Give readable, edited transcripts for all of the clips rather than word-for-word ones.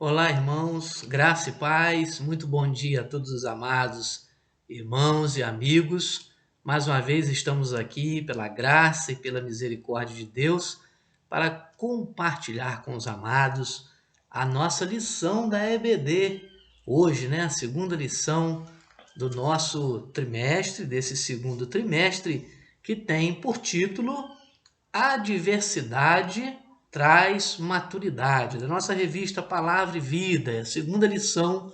Olá, irmãos, graça e paz, muito bom dia a todos os amados irmãos e amigos. Mais uma vez estamos aqui pela graça e pela misericórdia de Deus para compartilhar com os amados a nossa lição da EBD. Hoje, a segunda lição do nosso trimestre, desse segundo trimestre, que tem por título A Diversidade Traz Maturidade, da nossa revista Palavra e Vida, a segunda lição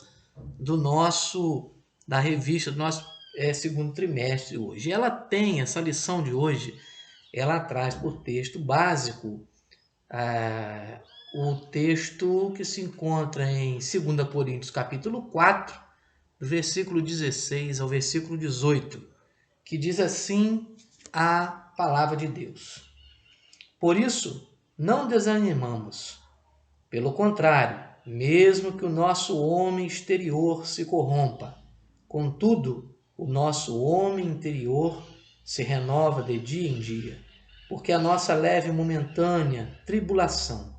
da revista do nosso segundo trimestre hoje. Ela tem, essa lição de hoje, ela traz por texto básico o texto que se encontra em 2 Coríntios capítulo 4, do versículo 16 ao versículo 18, que diz assim a palavra de Deus. Por isso, não desanimamos. Pelo contrário, mesmo que o nosso homem exterior se corrompa, contudo, o nosso homem interior se renova de dia em dia, porque a nossa leve e momentânea tribulação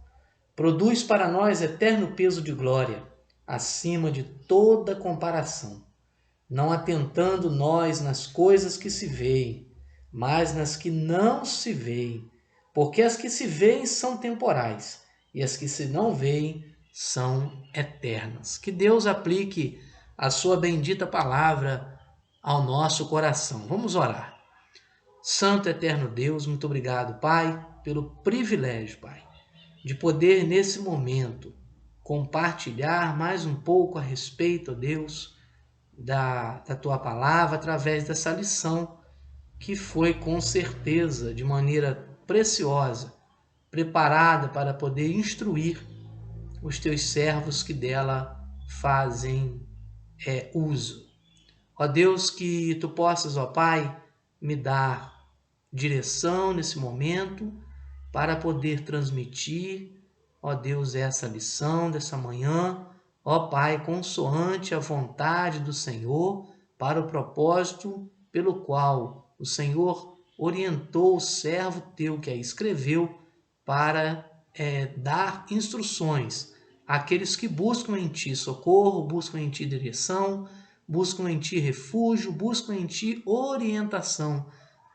produz para nós eterno peso de glória, acima de toda comparação, não atentando nós nas coisas que se veem, mas nas que não se veem, porque as que se veem são temporais e as que se não veem são eternas. Que Deus aplique a sua bendita palavra ao nosso coração. Vamos orar. Santo eterno Deus, muito obrigado, Pai, pelo privilégio, Pai, de poder nesse momento compartilhar mais um pouco a respeito, ó Deus, da tua palavra através dessa lição que foi com certeza de maneira preciosa preparada para poder instruir os teus servos que dela fazem uso. Ó Deus, que tu possas, ó Pai, me dar direção nesse momento para poder transmitir, ó Deus, essa lição dessa manhã, ó Pai, consoante a vontade do Senhor, para o propósito pelo qual o Senhor orientou o servo teu que a escreveu para dar instruções àqueles que buscam em ti socorro, buscam em ti direção, buscam em ti refúgio, buscam em ti orientação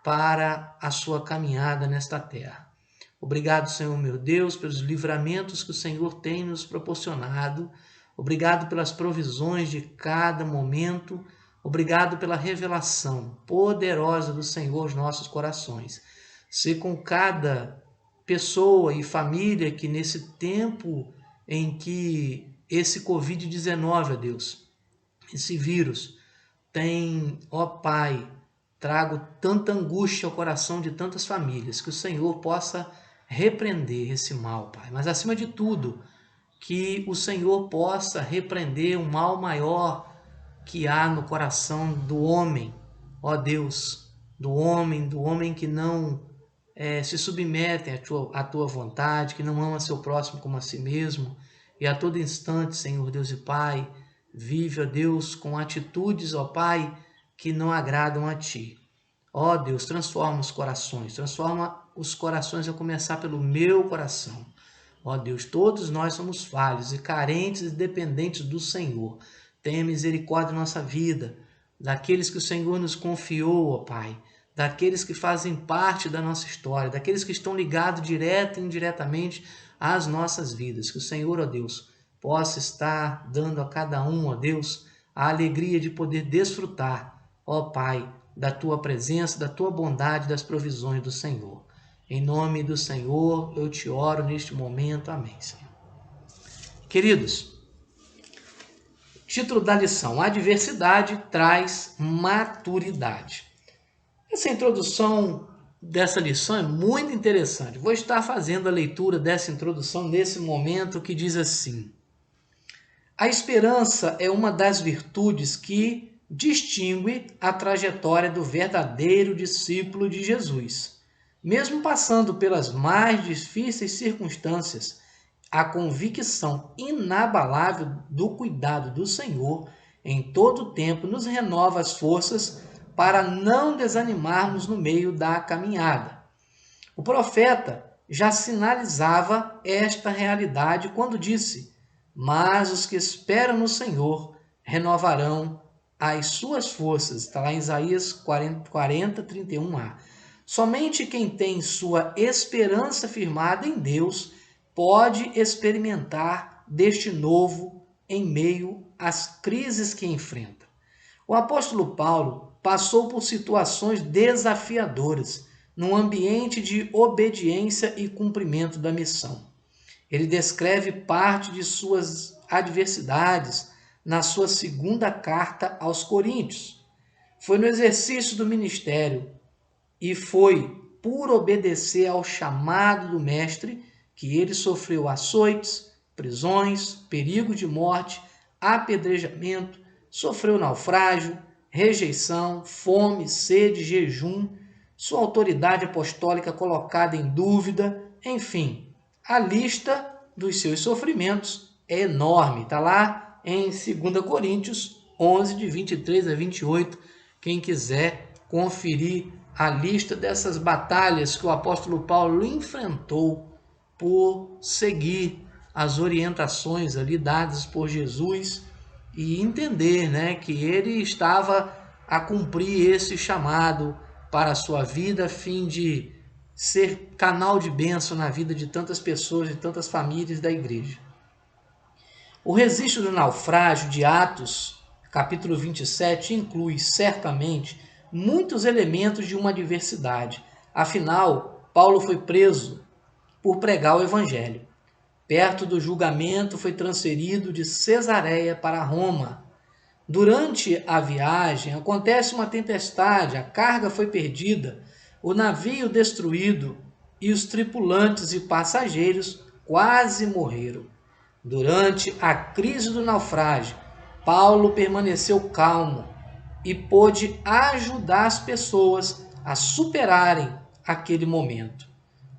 para a sua caminhada nesta terra. Obrigado, Senhor meu Deus, pelos livramentos que o Senhor tem nos proporcionado. Obrigado pelas provisões de cada momento. Obrigado pela revelação poderosa do Senhor aos nossos corações. Se com cada pessoa e família que nesse tempo em que esse Covid-19, ó Deus, esse vírus tem, ó Pai, trago tanta angústia ao coração de tantas famílias, que o Senhor possa repreender esse mal, Pai. Mas acima de tudo, que o Senhor possa repreender o mal maior que há no coração do homem, ó Deus, do homem que não se submete à tua vontade, que não ama seu próximo como a si mesmo, e a todo instante, Senhor Deus e Pai, vive, ó Deus, com atitudes, ó Pai, que não agradam a Ti. Ó Deus, transforma os corações a começar pelo meu coração. Ó Deus, todos nós somos falhos e carentes e dependentes do Senhor. Tenha misericórdia da nossa vida, daqueles que o Senhor nos confiou, ó Pai, daqueles que fazem parte da nossa história, daqueles que estão ligados direta e indiretamente às nossas vidas. Que o Senhor, ó Deus, possa estar dando a cada um, ó Deus, a alegria de poder desfrutar, ó Pai, da Tua presença, da Tua bondade, das provisões do Senhor. Em nome do Senhor, eu te oro neste momento. Amém, Senhor. Queridos, título da lição: A diversidade traz maturidade. Essa introdução dessa lição é muito interessante. Vou estar fazendo a leitura dessa introdução nesse momento, que diz assim: a esperança é uma das virtudes que distingue a trajetória do verdadeiro discípulo de Jesus. Mesmo passando pelas mais difíceis circunstâncias, a convicção inabalável do cuidado do Senhor em todo o tempo nos renova as forças para não desanimarmos no meio da caminhada. O profeta já sinalizava esta realidade quando disse: Mas os que esperam no Senhor renovarão as suas forças. Está lá em Isaías 40, 31a. Somente quem tem sua esperança firmada em Deus pode experimentar deste novo em meio às crises que enfrenta. O apóstolo Paulo passou por situações desafiadoras num ambiente de obediência e cumprimento da missão. Ele descreve parte de suas adversidades na sua segunda carta aos Coríntios. Foi no exercício do ministério e foi por obedecer ao chamado do Mestre que ele sofreu açoites, prisões, perigo de morte, apedrejamento, sofreu naufrágio, rejeição, fome, sede, jejum, sua autoridade apostólica colocada em dúvida, enfim, a lista dos seus sofrimentos é enorme. Está lá em 2 Coríntios 11, de 23 a 28, quem quiser conferir a lista dessas batalhas que o apóstolo Paulo enfrentou por seguir as orientações ali dadas por Jesus e entender, né, que ele estava a cumprir esse chamado para a sua vida, a fim de ser canal de bênção na vida de tantas pessoas e tantas famílias da igreja. O registro do naufrágio de Atos, capítulo 27, inclui certamente muitos elementos de uma adversidade. Afinal, Paulo foi preso por pregar o evangelho. Perto do julgamento, foi transferido de Cesareia para Roma. Durante a viagem, acontece uma tempestade, a carga foi perdida, o navio destruído e os tripulantes e passageiros quase morreram. Durante a crise do naufrágio, Paulo permaneceu calmo e pôde ajudar as pessoas a superarem aquele momento.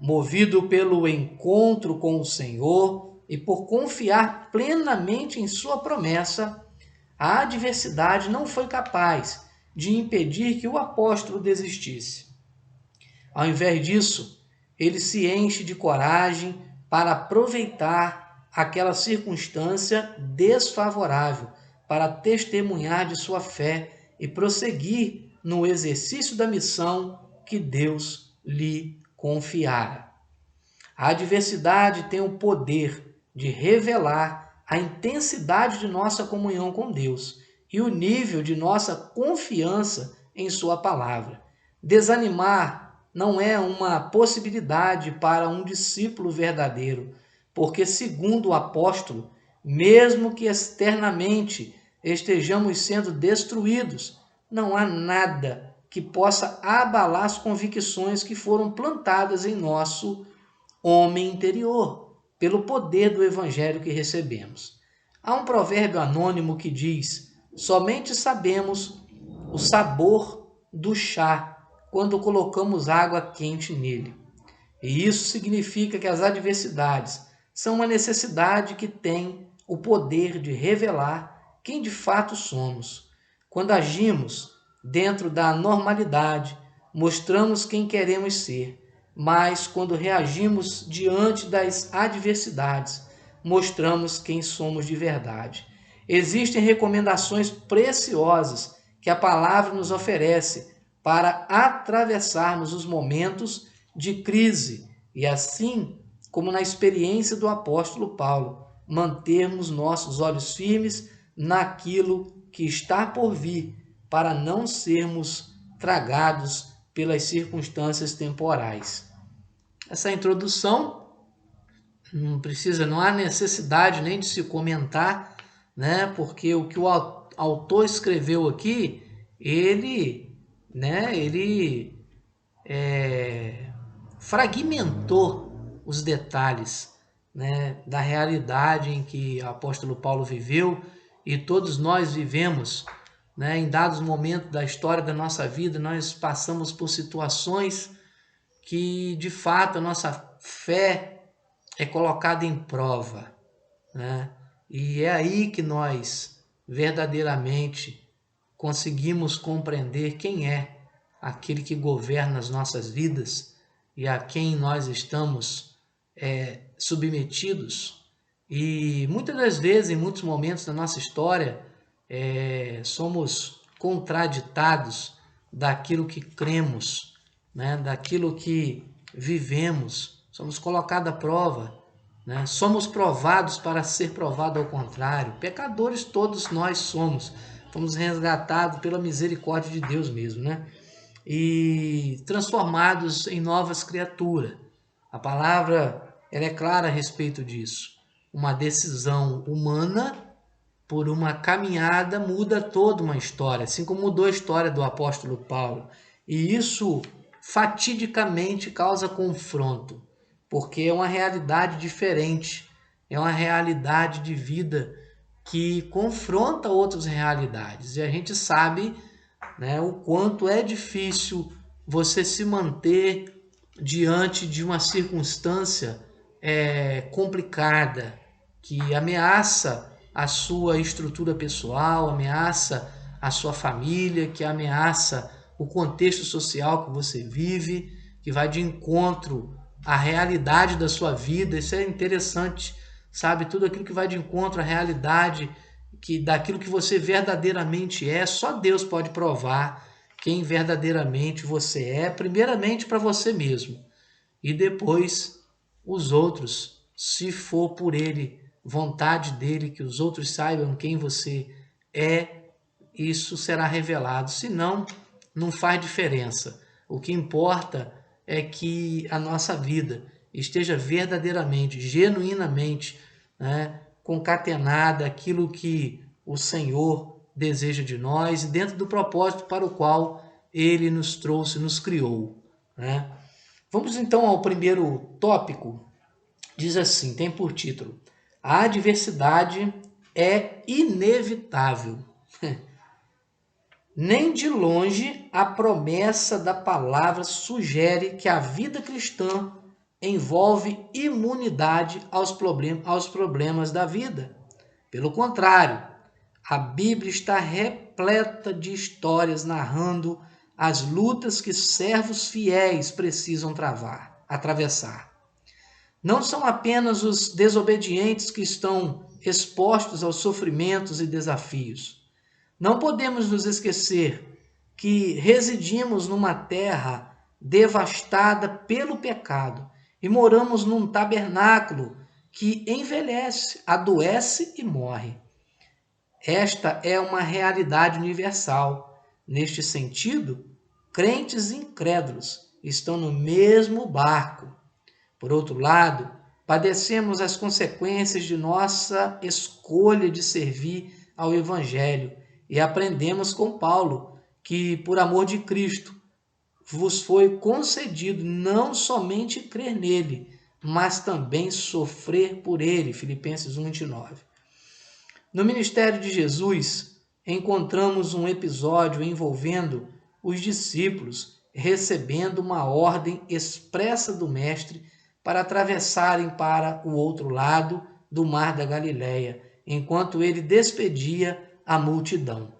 Movido pelo encontro com o Senhor e por confiar plenamente em sua promessa, a adversidade não foi capaz de impedir que o apóstolo desistisse. Ao invés disso, ele se enche de coragem para aproveitar aquela circunstância desfavorável para testemunhar de sua fé e prosseguir no exercício da missão que Deus lhe confiara. A adversidade tem o poder de revelar a intensidade de nossa comunhão com Deus e o nível de nossa confiança em sua palavra. Desanimar não é uma possibilidade para um discípulo verdadeiro, porque, segundo o apóstolo, mesmo que externamente estejamos sendo destruídos, não há nada que possa abalar as convicções que foram plantadas em nosso homem interior, pelo poder do evangelho que recebemos. Há um provérbio anônimo que diz: somente sabemos o sabor do chá quando colocamos água quente nele. E isso significa que as adversidades são uma necessidade que tem o poder de revelar quem de fato somos. Quando agimos dentro da normalidade, mostramos quem queremos ser, mas quando reagimos diante das adversidades, mostramos quem somos de verdade. Existem recomendações preciosas que a palavra nos oferece para atravessarmos os momentos de crise e, assim como na experiência do apóstolo Paulo, mantermos nossos olhos firmes naquilo que está por vir, para não sermos tragados pelas circunstâncias temporais. Essa introdução não há necessidade nem de se comentar, né? Porque o que o autor escreveu aqui, ele fragmentou os detalhes, né, da realidade em que o apóstolo Paulo viveu e todos nós vivemos, né, em dados momentos da história da nossa vida. Nós passamos por situações que, de fato, a nossa fé é colocada em prova, né? E é aí que nós verdadeiramente conseguimos compreender quem é aquele que governa as nossas vidas e a quem nós estamos submetidos, E muitas das vezes, em muitos momentos da nossa história, somos contraditados daquilo que cremos, né? Daquilo que vivemos, somos colocados à prova, né? Somos provados para ser provado ao contrário. Pecadores todos nós somos, fomos resgatados pela misericórdia de Deus mesmo, né? E transformados em novas criaturas. A palavra ela é clara a respeito disso. Uma decisão humana por uma caminhada muda toda uma história, assim como mudou a história do apóstolo Paulo. E isso fatidicamente causa confronto, porque é uma realidade diferente, é uma realidade de vida que confronta outras realidades. E a gente sabe, né, o quanto é difícil você se manter diante de uma circunstância complicada, que ameaça a sua estrutura pessoal, ameaça a sua família, que ameaça o contexto social que você vive, que vai de encontro à realidade da sua vida. Isso é interessante, sabe? Tudo aquilo que vai de encontro à realidade daquilo que você verdadeiramente é, só Deus pode provar quem verdadeiramente você é, primeiramente para você mesmo e depois os outros, se for por ele, vontade dele, que os outros saibam quem você é, isso será revelado. Se não, não faz diferença. O que importa é que a nossa vida esteja verdadeiramente, genuinamente, né, concatenada àquilo que o Senhor deseja de nós e dentro do propósito para o qual ele nos trouxe, nos criou, né? Vamos então ao primeiro tópico. Diz assim, tem por título: a adversidade é inevitável. Nem de longe a promessa da palavra sugere que a vida cristã envolve imunidade aos problemas da vida. Pelo contrário, a Bíblia está repleta de histórias narrando as lutas que servos fiéis precisam atravessar. Não são apenas os desobedientes que estão expostos aos sofrimentos e desafios. Não podemos nos esquecer que residimos numa terra devastada pelo pecado e moramos num tabernáculo que envelhece, adoece e morre. Esta é uma realidade universal. Neste sentido, crentes e incrédulos estão no mesmo barco. Por outro lado, padecemos as consequências de nossa escolha de servir ao Evangelho e aprendemos com Paulo que, por amor de Cristo, vos foi concedido não somente crer nele, mas também sofrer por ele. Filipenses 1:29. No ministério de Jesus, encontramos um episódio envolvendo os discípulos recebendo uma ordem expressa do Mestre para atravessarem para o outro lado do mar da Galileia, enquanto ele despedia a multidão.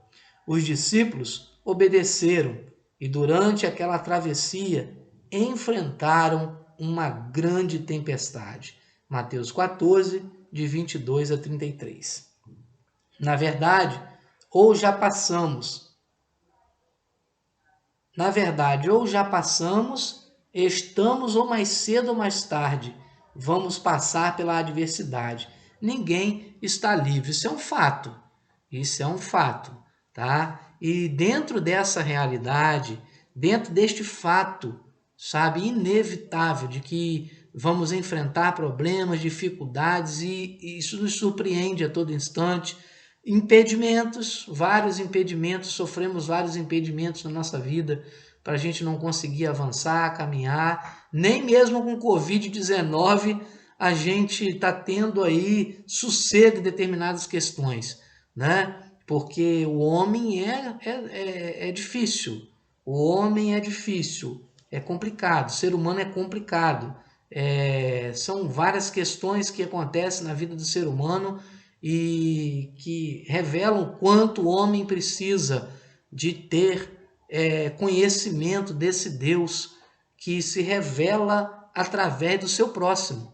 Os discípulos obedeceram e durante aquela travessia enfrentaram uma grande tempestade. Mateus 14, de 22 a 33. Na verdade, ou já passamos, estamos ou mais cedo ou mais tarde vamos passar pela adversidade. Ninguém está livre, isso é um fato. Isso é um fato, tá? E dentro dessa realidade, dentro deste fato, sabe, inevitável de que vamos enfrentar problemas, dificuldades e isso nos surpreende a todo instante. Impedimentos, vários impedimentos, sofremos vários impedimentos na nossa vida para a gente não conseguir avançar, caminhar, nem mesmo com Covid-19 a gente está tendo aí sossego em determinadas questões, né? Porque o homem é difícil, o homem é difícil, é complicado, o ser humano é complicado, são várias questões que acontecem na vida do ser humano e que revelam o quanto o homem precisa de ter conhecimento desse Deus que se revela através do seu próximo.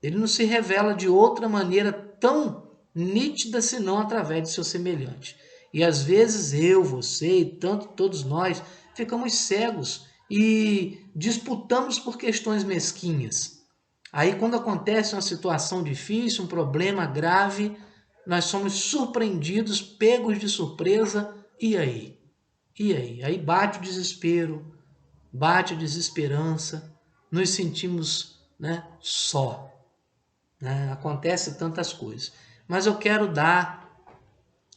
Ele não se revela de outra maneira tão nítida senão através de seu semelhante. E às vezes eu, você e tanto todos nós ficamos cegos e disputamos por questões mesquinhas. Aí quando acontece uma situação difícil, um problema grave, nós somos surpreendidos, pegos de surpresa, e aí? E aí? Aí bate o desespero, bate a desesperança, nos sentimos, né, só. Né? Acontece tantas coisas. Mas eu quero dar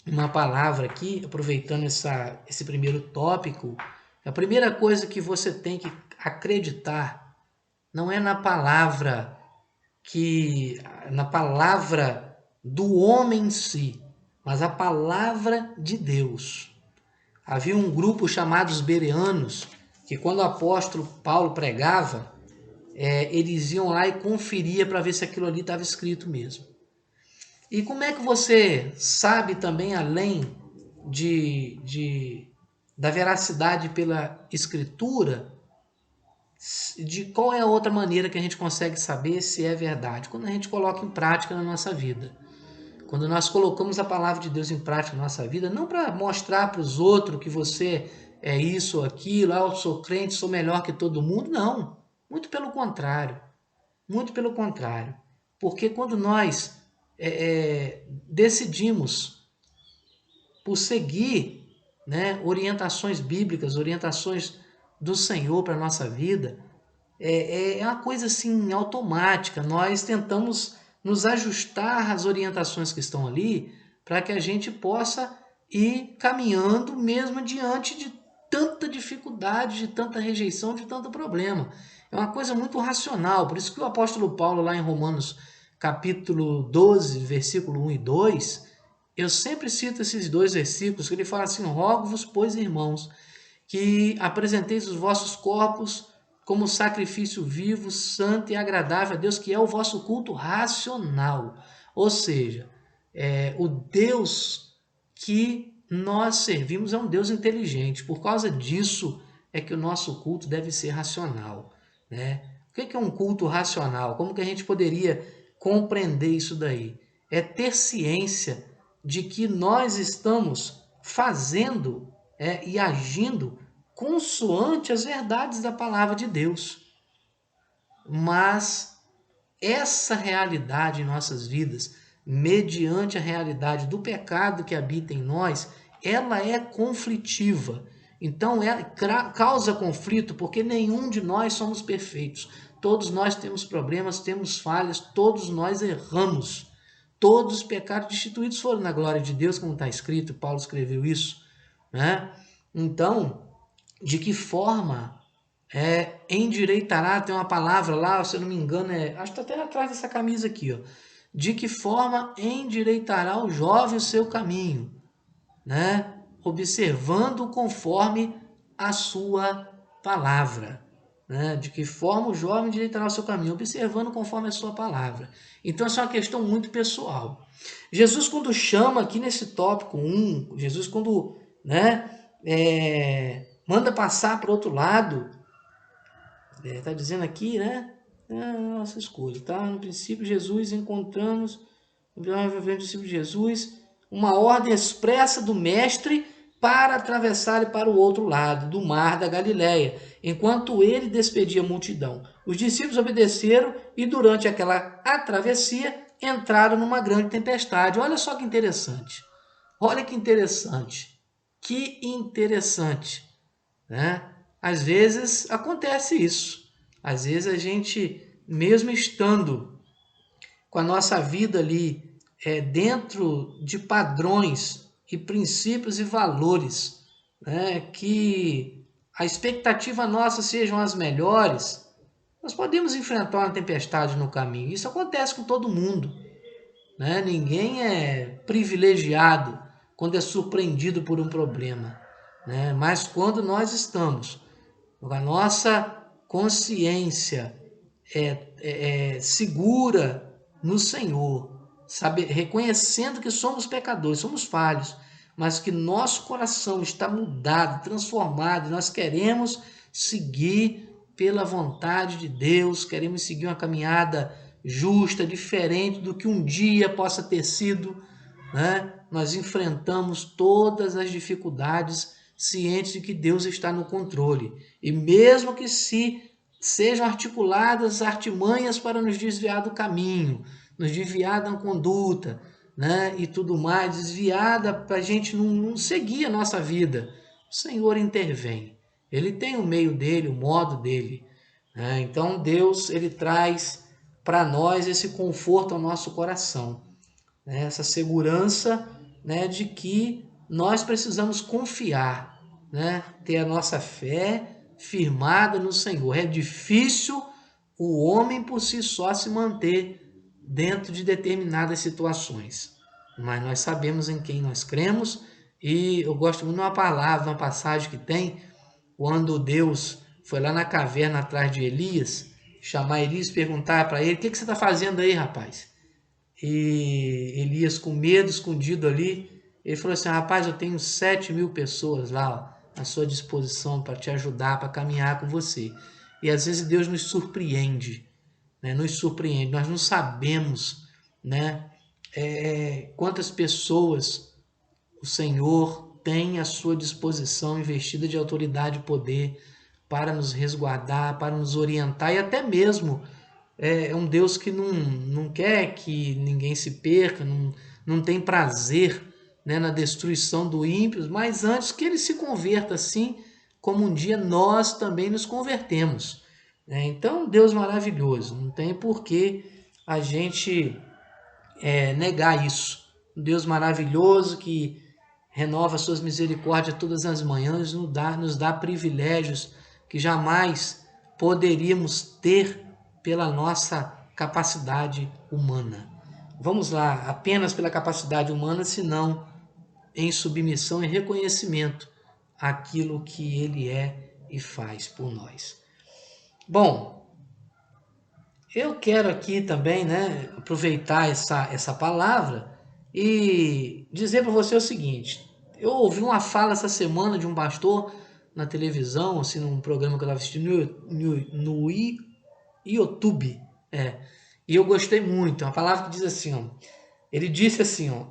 uma palavra aqui, aproveitando esse primeiro tópico. A primeira coisa que você tem que acreditar não é na palavra do homem em si, mas a palavra de Deus. Havia um grupo chamado os bereanos, que quando o apóstolo Paulo pregava, eles iam lá e conferia para ver se aquilo ali estava escrito mesmo. E como é que você sabe também, além da veracidade pela escritura, de qual é a outra maneira que a gente consegue saber se é verdade? Quando a gente coloca em prática na nossa vida. Quando nós colocamos a palavra de Deus em prática na nossa vida, não para mostrar para os outros que você é isso ou aquilo, eu sou crente, sou melhor que todo mundo, não. Muito pelo contrário. Muito pelo contrário. Porque quando nós decidimos por seguir, né, orientações bíblicas, orientações do Senhor para a nossa vida, é uma coisa assim automática. Nós tentamos nos ajustar às orientações que estão ali para que a gente possa ir caminhando mesmo diante de tanta dificuldade, de tanta rejeição, de tanto problema. É uma coisa muito racional. Por isso que o apóstolo Paulo, lá em Romanos capítulo 12, versículo 1 e 2, eu sempre cito esses dois versículos, que ele fala assim: rogo-vos, pois, irmãos, que apresenteis os vossos corpos como sacrifício vivo, santo e agradável a Deus, que é o vosso culto racional. Ou seja, o Deus que nós servimos é um Deus inteligente. Por causa disso é que o nosso culto deve ser racional. Né? O que é um culto racional? Como que a gente poderia compreender isso daí? É ter ciência de que nós estamos fazendo e agindo consoante as verdades da palavra de Deus. Mas essa realidade em nossas vidas, mediante a realidade do pecado que habita em nós, ela é conflitiva. Então, causa conflito, porque nenhum de nós somos perfeitos. Todos nós temos problemas, temos falhas, todos nós erramos. Todos os pecados destituídos foram na glória de Deus, como está escrito, Paulo escreveu isso. Né? Então, de que forma endireitará, tem uma palavra lá, se eu não me engano, acho que está até atrás dessa camisa aqui, ó. De que forma endireitará o jovem o seu caminho, né? Observando conforme a sua palavra. Né? De que forma o jovem endireitará o seu caminho, observando conforme a sua palavra. Então, essa é uma questão muito pessoal. Jesus, quando chama aqui nesse tópico 1, Jesus, quando manda passar para o outro lado, está dizendo aqui, né? Nossa escolha, tá? No princípio, Jesus encontramos, no princípio de Jesus, uma ordem expressa do mestre para atravessar para o outro lado do mar da Galileia, enquanto ele despedia a multidão. Os discípulos obedeceram e durante aquela travessia entraram numa grande tempestade. Olha só que interessante. Olha que interessante. Que interessante, né? Às vezes acontece isso. Às vezes a gente, mesmo estando com a nossa vida ali dentro de padrões e princípios e valores, né, que a expectativa nossa sejam as melhores, nós podemos enfrentar uma tempestade no caminho. Isso acontece com todo mundo. Né? Ninguém é privilegiado quando é surpreendido por um problema. Né? Mas quando nós estamos com a nossa consciência segura no Senhor, sabe, reconhecendo que somos pecadores, somos falhos, mas que nosso coração está mudado, transformado, nós queremos seguir pela vontade de Deus, queremos seguir uma caminhada justa, diferente do que um dia possa ter sido, né? Nós enfrentamos todas as dificuldades cientes de que Deus está no controle. E mesmo que se sejam articuladas artimanhas para nos desviar do caminho, nos desviar da conduta, né? E tudo mais, desviada para a gente não seguir a nossa vida, o Senhor intervém. Ele tem o meio dele, o modo dele, né? Então Deus, ele traz para nós esse conforto ao nosso coração, né? Essa segurança, né, de que nós precisamos confiar, né? Ter a nossa fé firmada no Senhor. É difícil o homem por si só se manter dentro de determinadas situações, mas nós sabemos em quem nós cremos. E eu gosto muito de uma palavra, uma passagem que tem, quando Deus foi lá na caverna atrás de Elias, chamar Elias e perguntar para ele: o que você está fazendo aí, rapaz? E Elias, com medo, escondido ali, ele falou assim: rapaz, eu tenho 7.000 pessoas lá, ó, à sua disposição para te ajudar, para caminhar com você. E às vezes Deus nos surpreende, né? Nos surpreende. Nós não sabemos, né, quantas pessoas o Senhor tem à sua disposição, investida de autoridade e poder, para nos resguardar, para nos orientar, e até mesmo é um Deus que não quer que ninguém se perca, não tem prazer, né, na destruição do ímpio, mas antes que ele se converta, assim como um dia nós também nos convertemos, né? Então, Deus maravilhoso, não tem por que a gente negar isso. Um Deus maravilhoso que renova suas misericórdias todas as manhãs, nos dá privilégios que jamais poderíamos ter pela nossa capacidade humana. Vamos lá, apenas pela capacidade humana, senão em submissão e reconhecimento àquilo que Ele é e faz por nós. Bom, eu quero aqui também, né, aproveitar essa palavra e dizer para você o seguinte: eu ouvi uma fala essa semana de um pastor na televisão, assim, num programa que eu estava assistindo no YouTube, e eu gostei muito. É uma palavra que diz assim, ó, ele disse assim, ó,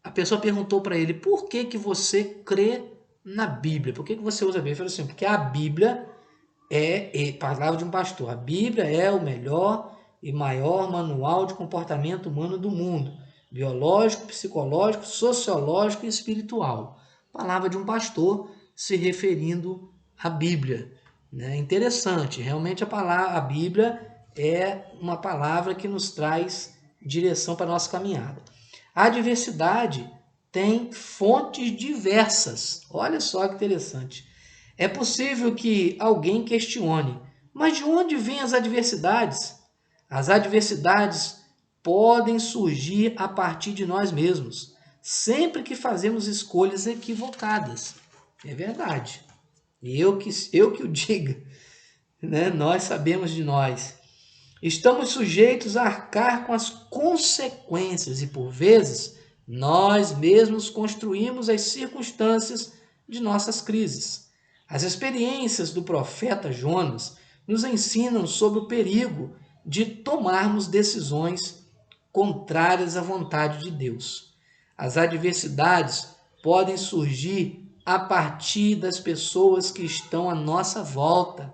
a pessoa perguntou para ele: por que que você crê na Bíblia? Por que que você usa a Bíblia? Ele falou assim: porque a Bíblia palavra de um pastor, a Bíblia é o melhor e maior manual de comportamento humano do mundo, biológico, psicológico, sociológico e espiritual. Palavra de um pastor se referindo à Bíblia, né? Interessante, realmente a Bíblia é uma palavra que nos traz direção para a nossa caminhada. A diversidade tem fontes diversas. Olha só que interessante. É possível que alguém questione: mas de onde vêm as adversidades? As adversidades podem surgir a partir de nós mesmos, sempre que fazemos escolhas equivocadas. É verdade. E eu que o diga, né? Nós sabemos de nós. Estamos sujeitos a arcar com as consequências e, por vezes, nós mesmos construímos as circunstâncias de nossas crises. As experiências do profeta Jonas nos ensinam sobre o perigo de tomarmos decisões contrárias à vontade de Deus. As adversidades podem surgir a partir das pessoas que estão à nossa volta.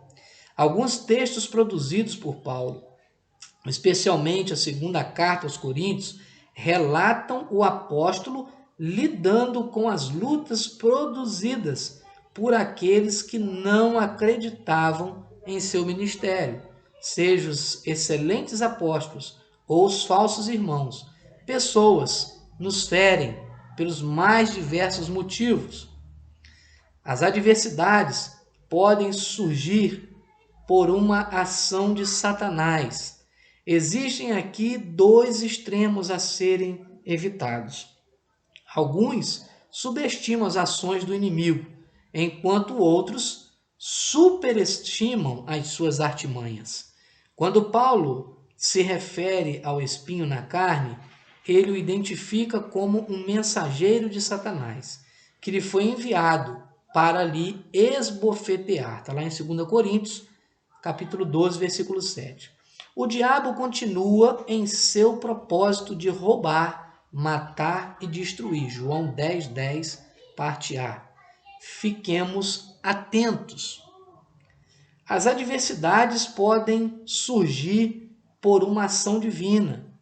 Alguns textos produzidos por Paulo, especialmente a segunda carta aos Coríntios, relatam o apóstolo lidando com as lutas produzidas por aqueles que não acreditavam em seu ministério, sejam os excelentes apóstolos ou os falsos irmãos. Pessoas nos ferem pelos mais diversos motivos. As adversidades podem surgir por uma ação de Satanás. Existem aqui dois extremos a serem evitados. Alguns subestimam as ações do inimigo, enquanto outros superestimam as suas artimanhas. Quando Paulo se refere ao espinho na carne, ele o identifica como um mensageiro de Satanás, que lhe foi enviado para lhe esbofetear. Está lá em 2 Coríntios, capítulo 12, versículo 7. O diabo continua em seu propósito de roubar, matar e destruir. João 10:10, parte A. Fiquemos atentos. As adversidades podem surgir por uma ação divina,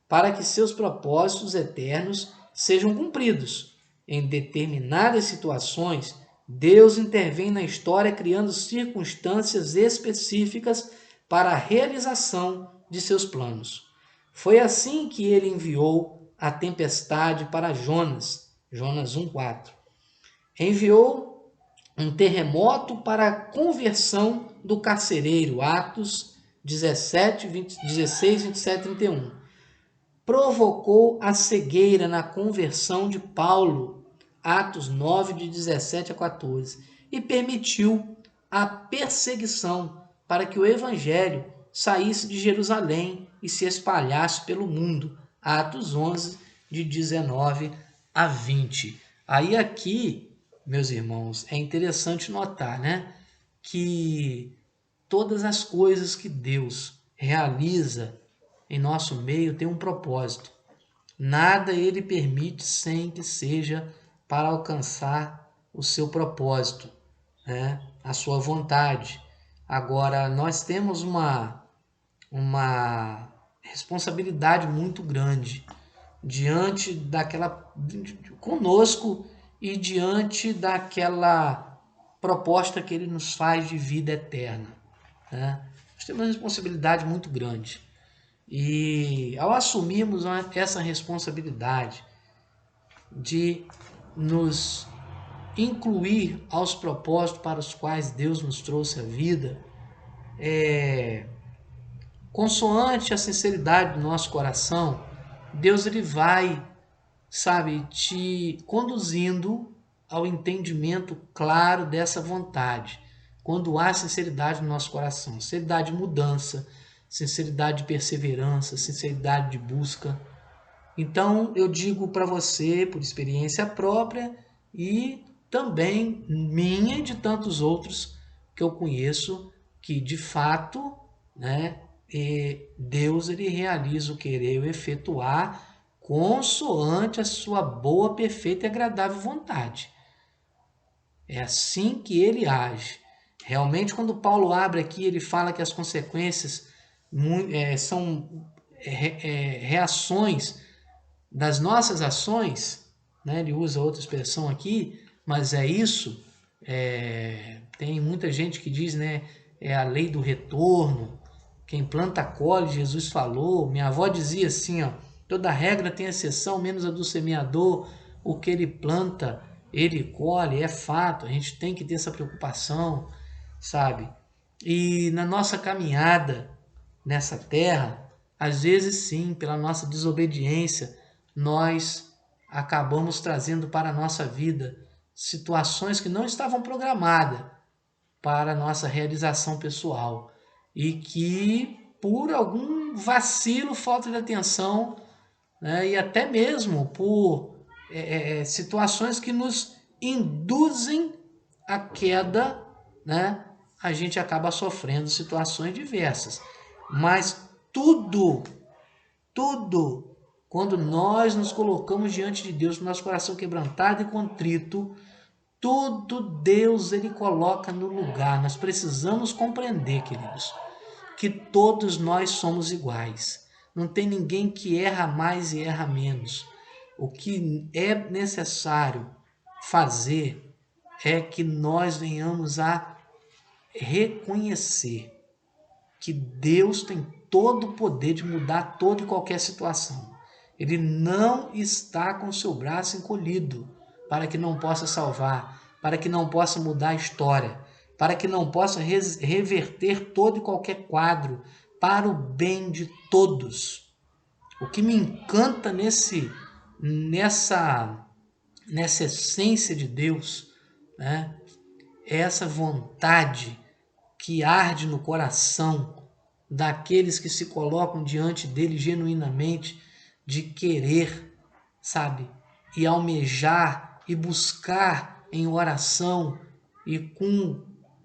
para que seus propósitos eternos sejam cumpridos. Em determinadas situações, Deus intervém na história criando circunstâncias específicas para a realização de seus planos. Foi assim que ele enviou a tempestade para Jonas, Jonas 1:4. Enviou um terremoto para a conversão do carcereiro, Atos 16, 27 e 31. Provocou a cegueira na conversão de Paulo, Atos 9, de 17 a 14, e permitiu a perseguição para que o evangelho saísse de Jerusalém e se espalhasse pelo mundo, Atos 11, de 19 a 20. Aí aqui, meus irmãos, é interessante notar, né, que todas as coisas que Deus realiza em nosso meio tem um propósito. Nada ele permite sem que seja para alcançar o seu propósito, né? A sua vontade. Agora, nós temos uma responsabilidade muito grande diante daquela conosco e diante daquela proposta que ele nos faz de vida eterna, né? Nós temos uma responsabilidade muito grande. E ao assumirmos essa responsabilidade de nos incluir aos propósitos para os quais Deus nos trouxe a vida, consoante a sinceridade do nosso coração, Deus ele vai, sabe, te conduzindo ao entendimento claro dessa vontade. Quando há sinceridade no nosso coração, sinceridade de mudança, sinceridade de perseverança, sinceridade de busca. Então eu digo para você, por experiência própria e também minha e de tantos outros que eu conheço, que de fato, né, Deus ele realiza o querer e o efetuar consoante a sua boa, perfeita e agradável vontade. É assim que ele age. Realmente, quando Paulo abre aqui, ele fala que as consequências são reações das nossas ações, né? Ele usa outra expressão aqui, mas é isso. Tem muita gente que diz, né? É a lei do retorno. Quem planta colhe, Jesus falou. Minha avó dizia assim, ó, toda regra tem exceção, menos a do semeador. O que ele planta, ele colhe, é fato. A gente tem que ter essa preocupação, sabe? E na nossa caminhada nessa terra, às vezes sim, pela nossa desobediência, nós acabamos trazendo para a nossa vida situações que não estavam programadas para a nossa realização pessoal e que por algum vacilo, falta de atenção, né, e até mesmo por situações que nos induzem à queda, né, a gente acaba sofrendo situações diversas. Mas tudo, quando nós nos colocamos diante de Deus com nosso coração quebrantado e contrito, tudo Deus ele coloca no lugar. Nós precisamos compreender, queridos, que todos nós somos iguais. Não tem ninguém que erra mais e erra menos. O que é necessário fazer é que nós venhamos a reconhecer que Deus tem todo o poder de mudar toda e qualquer situação. Ele não está com seu braço encolhido para que não possa salvar, para que não possa mudar a história, para que não possa reverter todo e qualquer quadro para o bem de todos. O que me encanta nessa essência de Deus, né, é essa vontade que arde no coração daqueles que se colocam diante dele genuinamente, de querer, sabe, e almejar e buscar em oração e com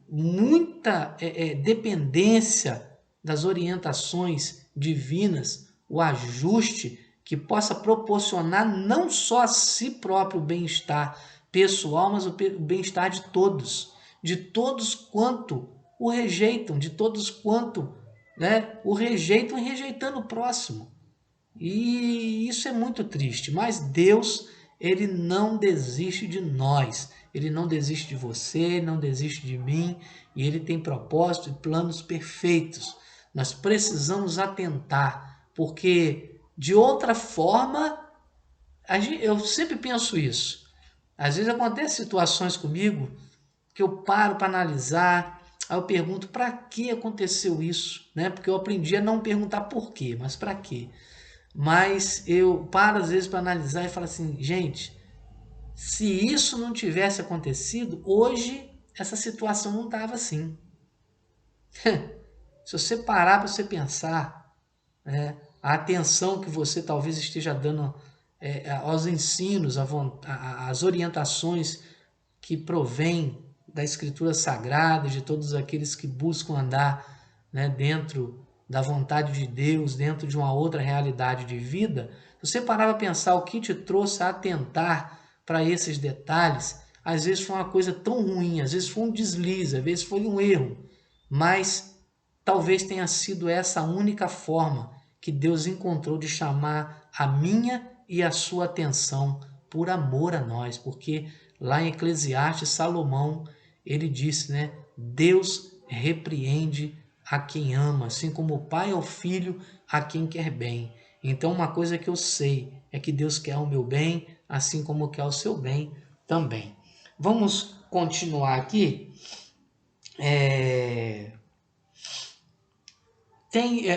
muita dependência das orientações divinas, o ajuste que possa proporcionar não só a si próprio bem-estar pessoal, mas o bem-estar de todos quanto o rejeitam, de todos quanto, né, o rejeitam e rejeitando o próximo. E isso é muito triste, mas Deus, ele não desiste de nós, ele não desiste de você, não desiste de mim, e ele tem propósito e planos perfeitos. Nós precisamos atentar, porque de outra forma, eu sempre penso isso. Às vezes acontecem situações comigo que eu paro para analisar, aí eu pergunto para que aconteceu isso, né? Porque eu aprendi a não perguntar por quê, mas para quê. Mas eu paro às vezes para analisar e falo assim, gente, se isso não tivesse acontecido, hoje essa situação não estava assim. Se você parar para você pensar, né, a atenção que você talvez esteja dando aos ensinos, às orientações que provém da Escritura Sagrada, de todos aqueles que buscam andar, né, dentro da vontade de Deus, dentro de uma outra realidade de vida, se você parar para pensar o que te trouxe a atentar para esses detalhes, às vezes foi uma coisa tão ruim, às vezes foi um deslize, às vezes foi um erro, mas talvez tenha sido essa a única forma que Deus encontrou de chamar a minha e a sua atenção por amor a nós, porque lá em Eclesiastes, Salomão, ele disse, né? Deus repreende a quem ama, assim como o pai ao filho a quem quer bem. Então, uma coisa que eu sei é que Deus quer o meu bem, assim como quer o seu bem também. Vamos continuar aqui.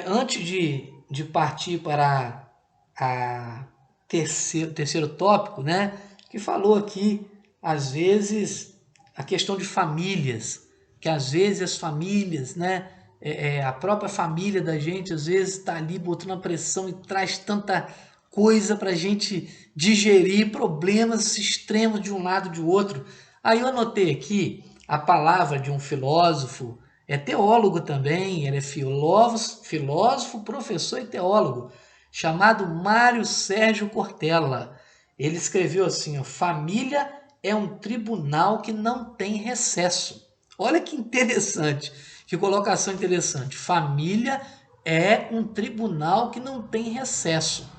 Antes de partir para a terceiro tópico, né, que falou aqui, às vezes, a questão de famílias, que às vezes as famílias, né, a própria família da gente, às vezes está ali botando a pressão e traz tanta coisa para a gente digerir, problemas extremos de um lado e de outro. Aí eu anotei aqui a palavra de um filósofo, é teólogo também, ele é filósofo, professor e teólogo, chamado Mário Sérgio Cortella. Ele escreveu assim, ó, família é um tribunal que não tem recesso. Olha que interessante, que colocação interessante. Família é um tribunal que não tem recesso.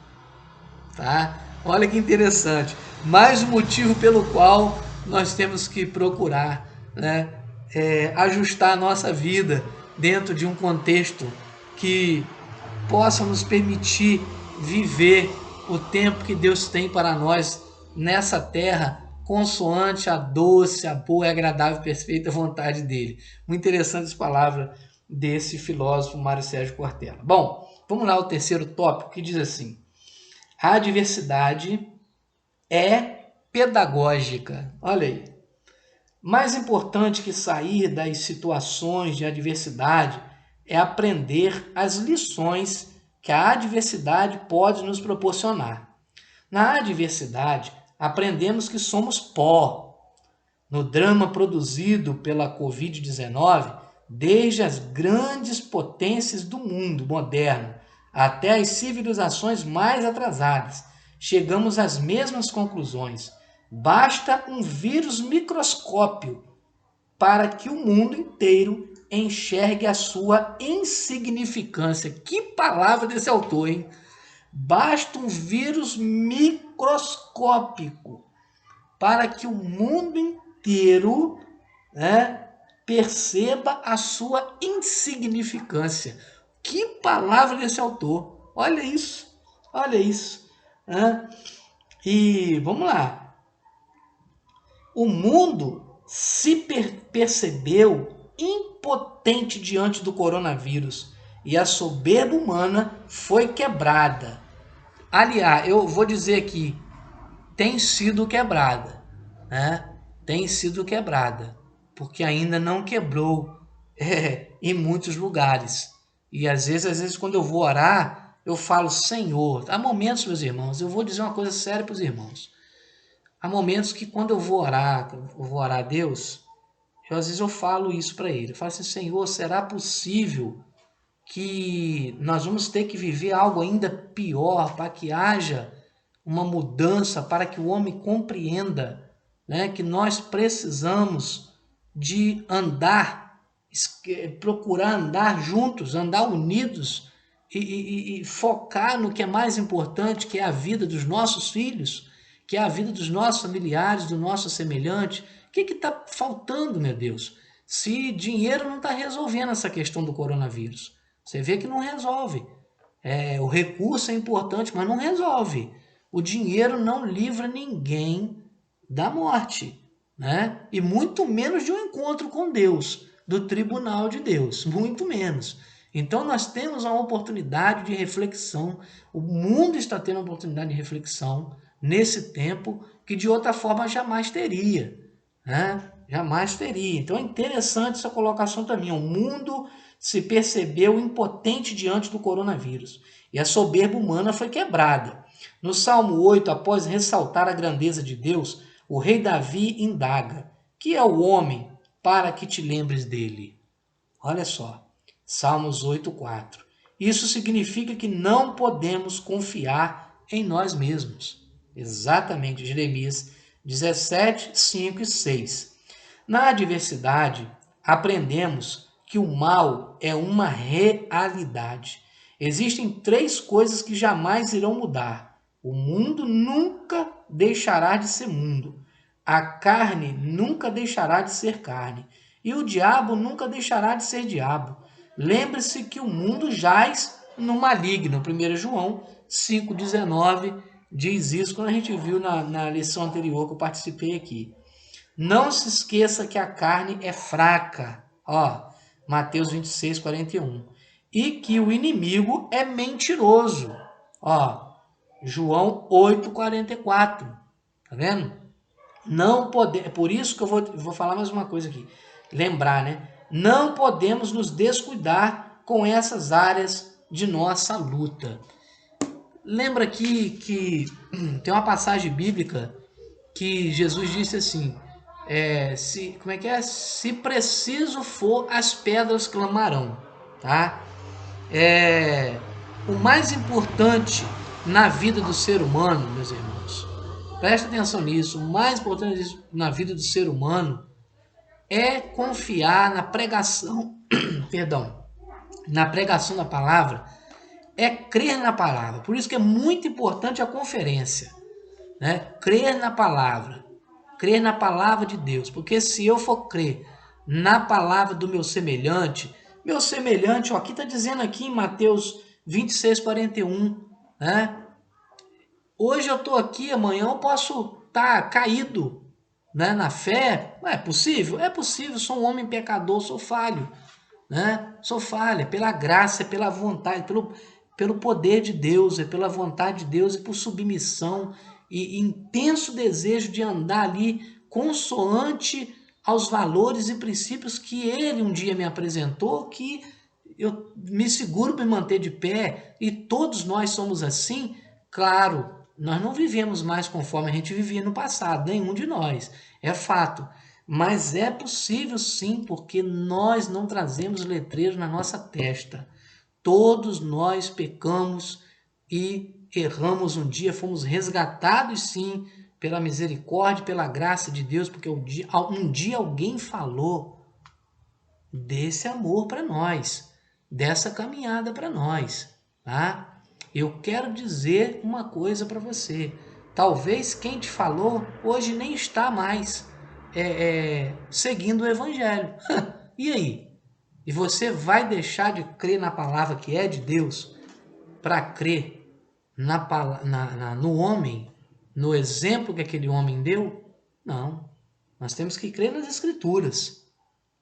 Tá? Olha que interessante. Mais um motivo pelo qual nós temos que procurar, né, ajustar a nossa vida dentro de um contexto que possa nos permitir viver o tempo que Deus tem para nós nessa terra, consoante a doce, a boa e agradável e perfeita vontade dele. Muito interessante essa palavra desse filósofo Mário Sérgio Cortella. Bom, vamos lá ao terceiro tópico, que diz assim: a adversidade é pedagógica. Olha aí. Mais importante que sair das situações de adversidade é aprender as lições que a adversidade pode nos proporcionar. Na adversidade, aprendemos que somos pó. No drama produzido pela Covid-19, desde as grandes potências do mundo moderno até as civilizações mais atrasadas, chegamos às mesmas conclusões. Basta um vírus microscópio para que o mundo inteiro enxergue a sua insignificância. Que palavra desse autor, hein? Basta um vírus microscópico para que o mundo inteiro, né, perceba a sua insignificância. Que palavra desse autor! Olha isso, olha isso. Né? E vamos lá. O mundo se percebeu impotente diante do coronavírus e a soberba humana foi quebrada. Aliás, eu vou dizer aqui, tem sido quebrada, né? Tem sido quebrada, porque ainda não quebrou em muitos lugares. E às vezes quando eu vou orar, eu falo, Senhor, há momentos, meus irmãos, eu vou dizer uma coisa séria para os irmãos. Há momentos que quando eu vou orar a Deus, às vezes eu falo isso para ele. Eu falo assim, Senhor, será possível que nós vamos ter que viver algo ainda pior para que haja uma mudança, para que o homem compreenda, né, que nós precisamos de andar, procurar andar juntos, andar unidos e focar no que é mais importante, que é a vida dos nossos filhos, que é a vida dos nossos familiares, do nosso semelhante. O que está faltando, meu Deus? Se dinheiro não está resolvendo essa questão do coronavírus. Você vê que não resolve. O recurso é importante, mas não resolve. O dinheiro não livra ninguém da morte, né? E muito menos de um encontro com Deus, do tribunal de Deus, muito menos. Então nós temos uma oportunidade de reflexão, o mundo está tendo uma oportunidade de reflexão nesse tempo que de outra forma jamais teria, né? Jamais teria. Então é interessante essa colocação também. O mundo se percebeu impotente diante do coronavírus e a soberba humana foi quebrada. No Salmo 8, após ressaltar a grandeza de Deus, o rei Davi indaga: que é o homem para que te lembres dele? Olha só, Salmos 8:4. Isso significa que não podemos confiar em nós mesmos. Exatamente, Jeremias 17, 5 e 6. Na adversidade, aprendemos que o mal é uma realidade. Existem 3 coisas que jamais irão mudar. O mundo nunca deixará de ser mundo. A carne nunca deixará de ser carne. E o diabo nunca deixará de ser diabo. Lembre-se que o mundo jaz no maligno. 1 João 5,19 diz isso, quando a gente viu na lição anterior que eu participei aqui. Não se esqueça que a carne é fraca. Ó, Mateus 26, 41. E que o inimigo é mentiroso. Ó, João 8, 44. Tá vendo? Não pode... Por isso que eu vou falar mais uma coisa aqui. Lembrar, né? Não podemos nos descuidar com essas áreas de nossa luta. Lembra aqui que tem uma passagem bíblica que Jesus disse assim: se preciso for, as pedras clamarão, tá? O mais importante na vida do ser humano, meus irmãos, presta atenção nisso, o mais importante na vida do ser humano é confiar na pregação, perdão, na pregação da palavra, é crer na palavra. Por isso que é muito importante a conferência, né? Crer na palavra de Deus, porque se eu for crer na palavra do meu semelhante, ó, aqui está dizendo aqui em Mateus 26, 41, né? Hoje eu estou aqui, amanhã eu posso estar caído, né, na fé. É possível? É possível, sou um homem pecador, sou falho, né? Sou falha, pela graça, é pela vontade, pelo poder de Deus, é pela vontade de Deus e por submissão e intenso desejo de andar ali consoante aos valores e princípios que ele um dia me apresentou, que eu me seguro para me manter de pé, e todos nós somos assim. Claro, nós não vivemos mais conforme a gente vivia no passado, nenhum de nós, é fato. Mas é possível sim, porque nós não trazemos letreiro na nossa testa. Todos nós pecamos e erramos um dia, fomos resgatados sim pela misericórdia, pela graça de Deus, porque um dia alguém falou desse amor para nós, dessa caminhada para nós, tá? Eu quero dizer uma coisa para você. Talvez quem te falou hoje nem está mais seguindo o evangelho. E aí? E você vai deixar de crer na palavra que é de Deus para crer no homem, no exemplo que aquele homem deu? Não. Nós temos que crer nas Escrituras,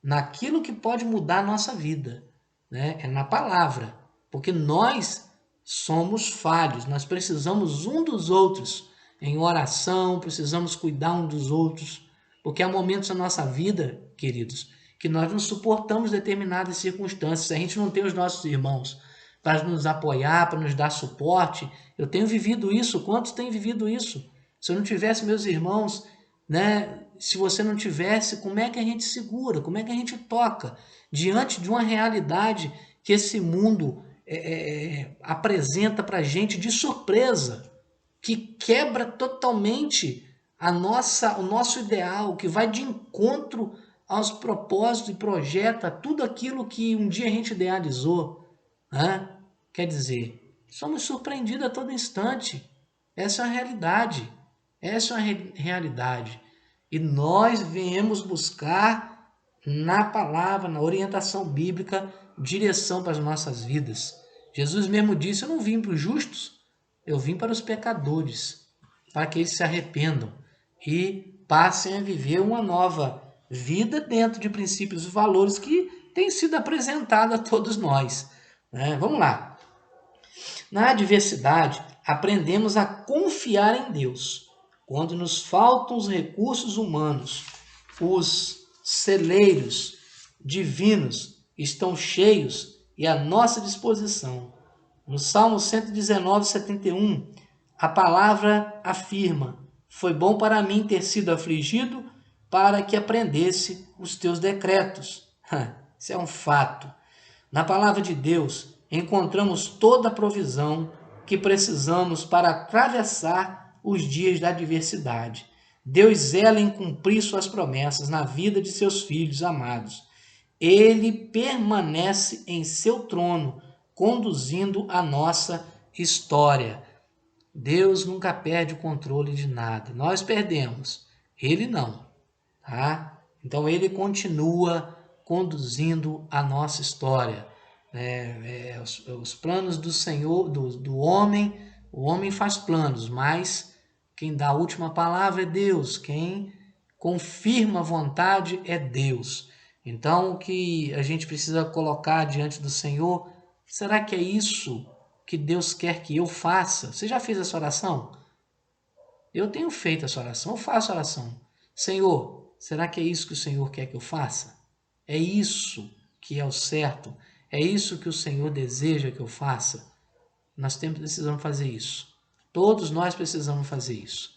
naquilo que pode mudar a nossa vida, né? É na palavra, porque nós somos falhos, nós precisamos um dos outros em oração, precisamos cuidar um dos outros, porque há momentos na nossa vida, queridos, que nós não suportamos determinadas circunstâncias. A gente não tem os nossos irmãos para nos apoiar, para nos dar suporte. Eu tenho vivido isso. Quantos têm vivido isso? Se eu não tivesse meus irmãos, né? Se você não tivesse, como é que a gente segura? Como é que a gente toca diante de uma realidade que esse mundo apresenta para a gente de surpresa, que quebra totalmente o nosso ideal, que vai de encontro aos propósitos e projeta tudo aquilo que um dia a gente idealizou, né? Quer dizer, somos surpreendidos a todo instante. Essa é a realidade. Essa é a realidade. E nós viemos buscar na palavra, na orientação bíblica, direção para as nossas vidas. Jesus mesmo disse: eu não vim para os justos, eu vim para os pecadores, para que eles se arrependam e passem a viver uma nova vida dentro de princípios e valores que têm sido apresentados a todos nós. Vamos lá. Na adversidade, aprendemos a confiar em Deus. Quando nos faltam os recursos humanos, os celeiros divinos estão cheios e à nossa disposição. No Salmo 119, 71, a palavra afirma: foi bom para mim ter sido afligido, para que aprendesse os teus decretos. Isso é um fato. Na palavra de Deus, encontramos toda a provisão que precisamos para atravessar os dias da adversidade. Deus zela em cumprir suas promessas na vida de seus filhos amados. Ele permanece em seu trono, conduzindo a nossa história. Deus nunca perde o controle de nada. Nós perdemos, ele não. Tá? Então ele continua conduzindo a nossa história. Os planos do Senhor, do homem, o homem faz planos, mas quem dá a última palavra é Deus, quem confirma a vontade é Deus. Então o que a gente precisa colocar diante do Senhor, será que é isso que Deus quer que eu faça? Você já fez essa oração? Eu tenho feito essa oração, eu faço a oração. Senhor, será que é isso que o Senhor quer que eu faça? É isso que é o certo? É isso que o Senhor deseja que eu faça? Nós precisamos fazer isso. Todos nós precisamos fazer isso.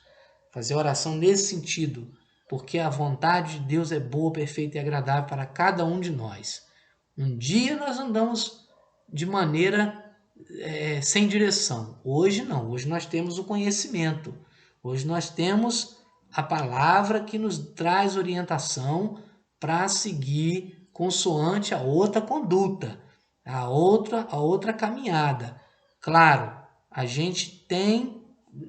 Fazer oração nesse sentido, porque a vontade de Deus é boa, perfeita e agradável para cada um de nós. Um dia nós andamos de maneira sem direção. Hoje não. Hoje nós temos o conhecimento. Hoje nós temos a palavra que nos traz orientação para seguir consoante a outra conduta, a outra caminhada. Claro, a gente tem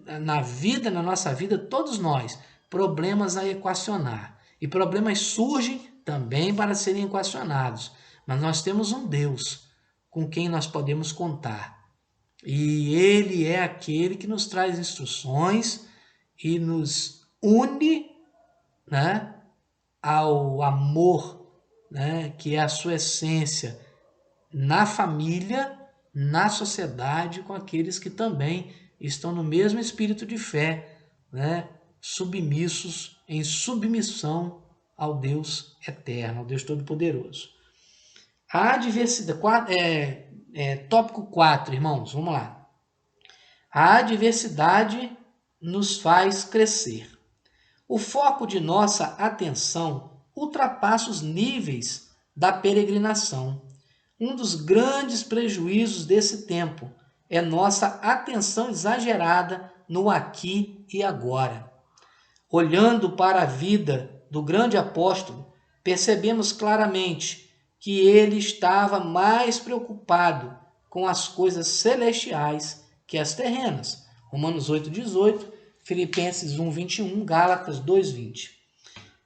na nossa vida, todos nós, problemas a equacionar. E problemas surgem também para serem equacionados. Mas nós temos um Deus com quem nós podemos contar. E Ele é aquele que nos traz instruções e nos une, né, ao amor, né, que é a sua essência, na família, na sociedade, com aqueles que também estão no mesmo espírito de fé, né, submissos, em submissão ao Deus eterno, ao Deus Todo-Poderoso. A adversidade, tópico 4, irmãos, vamos lá. A adversidade nos faz crescer. O foco de nossa atenção ultrapassa os níveis da peregrinação. Um dos grandes prejuízos desse tempo é nossa atenção exagerada no aqui e agora. Olhando para a vida do grande apóstolo, percebemos claramente que ele estava mais preocupado com as coisas celestiais que as terrenas. Romanos 8,18, Filipenses 1,21, Gálatas 2,20.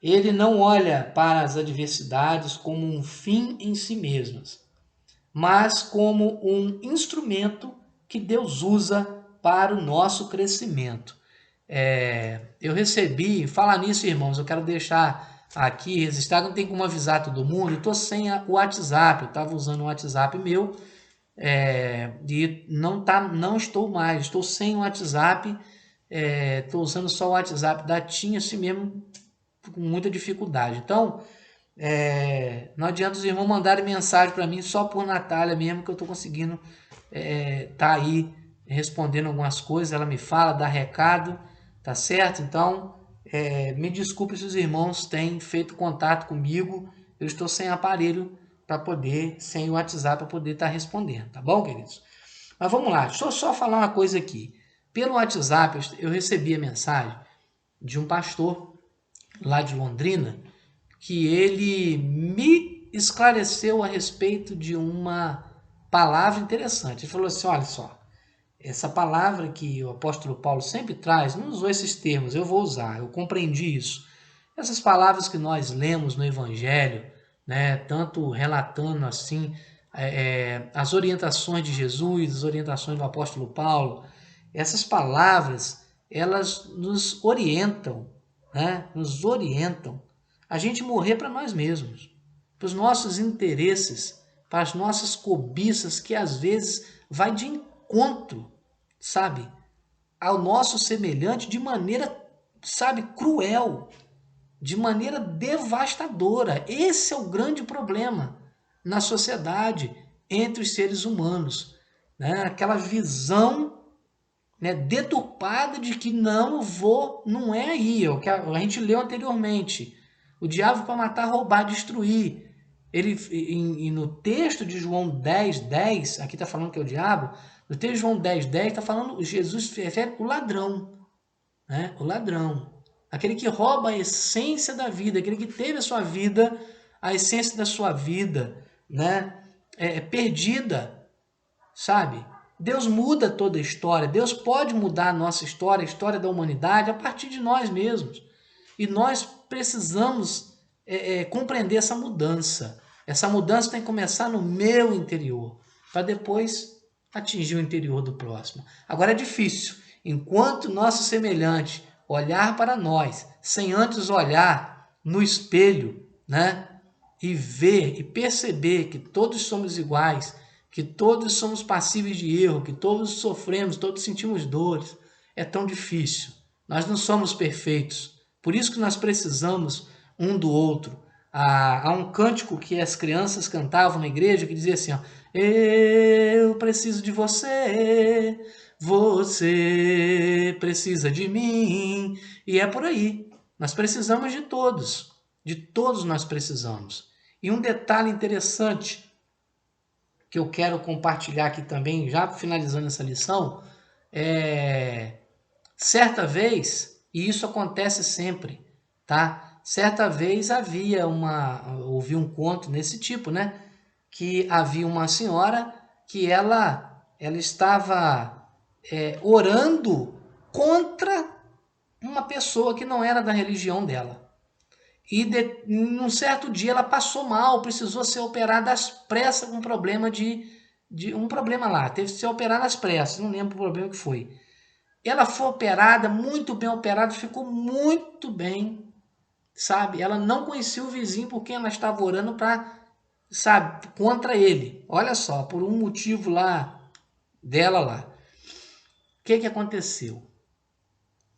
Ele não olha para as adversidades como um fim em si mesmas, mas como um instrumento que Deus usa para o nosso crescimento. Eu recebi, falar nisso, irmãos, eu quero deixar aqui registrado, não tem como avisar todo mundo, eu estou sem o WhatsApp, eu estava usando o WhatsApp meu, e não estou mais, estou sem o WhatsApp, estou usando só o WhatsApp da Tinha, assim mesmo, com muita dificuldade. Então, não adianta os irmãos mandarem mensagem para mim só por Natália mesmo, que eu estou conseguindo tá aí respondendo algumas coisas, ela me fala, dá recado, tá certo? Então, me desculpe se os irmãos têm feito contato comigo, eu estou sem aparelho para poder, sem o WhatsApp, para poder estar respondendo, tá bom, queridos? Mas vamos lá, deixa eu só falar uma coisa aqui. Pelo WhatsApp, eu recebi a mensagem de um pastor lá de Londrina, que ele me esclareceu a respeito de uma palavra interessante. Ele falou assim, olha só, essa palavra que o apóstolo Paulo sempre traz, não usou esses termos, eu vou usar, eu compreendi isso. Essas palavras que nós lemos no Evangelho, né, tanto relatando assim as orientações de Jesus, as orientações do apóstolo Paulo, essas palavras, elas nos orientam, né, nos orientam a gente morrer para nós mesmos, para os nossos interesses, para as nossas cobiças, que às vezes vai de encontro, sabe, ao nosso semelhante de maneira, sabe, cruel, de maneira devastadora. Esse é o grande problema na sociedade, entre os seres humanos, né? Aquela visão, né, deturpada de que não é aí, é o que a gente leu anteriormente. O diabo para matar, roubar, destruir. Ele, no texto de João 10:10, aqui está falando que é o diabo, no texto de João 10:10 está falando, Jesus refere o ladrão, né? O ladrão, aquele que rouba a essência da vida, aquele que teve a sua vida, a essência da sua vida, né, perdida, sabe? Deus muda toda a história, Deus pode mudar a nossa história, a história da humanidade, a partir de nós mesmos. E nós precisamos compreender essa mudança. Essa mudança tem que começar no meu interior, para depois atingir o interior do próximo. Agora é difícil. Enquanto nosso semelhante olhar para nós, sem antes olhar no espelho, né? E ver e perceber que todos somos iguais, que todos somos passíveis de erro, que todos sofremos, todos sentimos dores, é tão difícil. Nós não somos perfeitos. Por isso que nós precisamos um do outro. Há um cântico que as crianças cantavam na igreja que dizia assim, ó, eu preciso de você, você precisa de mim. E é por aí. Nós precisamos de todos nós precisamos. E um detalhe interessante que eu quero compartilhar aqui também, já finalizando essa lição, certa vez, e isso acontece sempre, tá? Certa vez ouvi um conto nesse tipo, né? Que havia uma senhora que ela estava orando contra uma pessoa que não era da religião dela. E num certo dia ela passou mal, precisou ser operada às pressas com um problema um problema lá, teve que ser operada às pressas, não lembro o problema que foi. Ela foi operada, muito bem operada, ficou muito bem, sabe? Ela não conhecia o vizinho por quem ela estava orando para, sabe, contra ele. Olha só, por um motivo lá dela lá. O que aconteceu?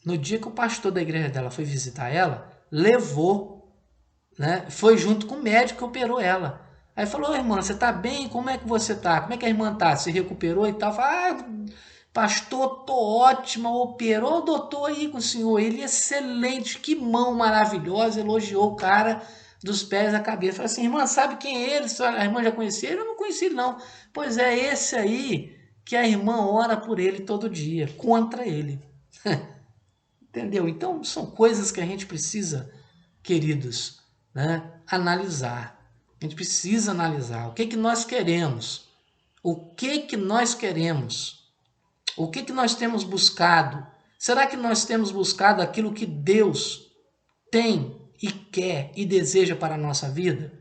No dia que o pastor da igreja dela foi visitar ela, levou, né? Foi junto com o médico que operou ela. Aí falou, irmã, você tá bem? Como é que você tá? Como é que a irmã tá? Se recuperou e tal? Falei, pastor, tô ótima, operou o doutor aí com o senhor. Ele é excelente, que mão maravilhosa, elogiou o cara dos pés à cabeça. Falei assim, irmã, sabe quem é ele? A irmã já conhecia ele? Eu não conheci ele, não. Pois é, esse aí que a irmã ora por ele todo dia, contra ele. Entendeu? Então, são coisas que a gente precisa, queridos, né, analisar. A gente precisa analisar o que nós queremos. O que nós queremos? O que nós temos buscado? Será que nós temos buscado aquilo que Deus tem e quer e deseja para a nossa vida?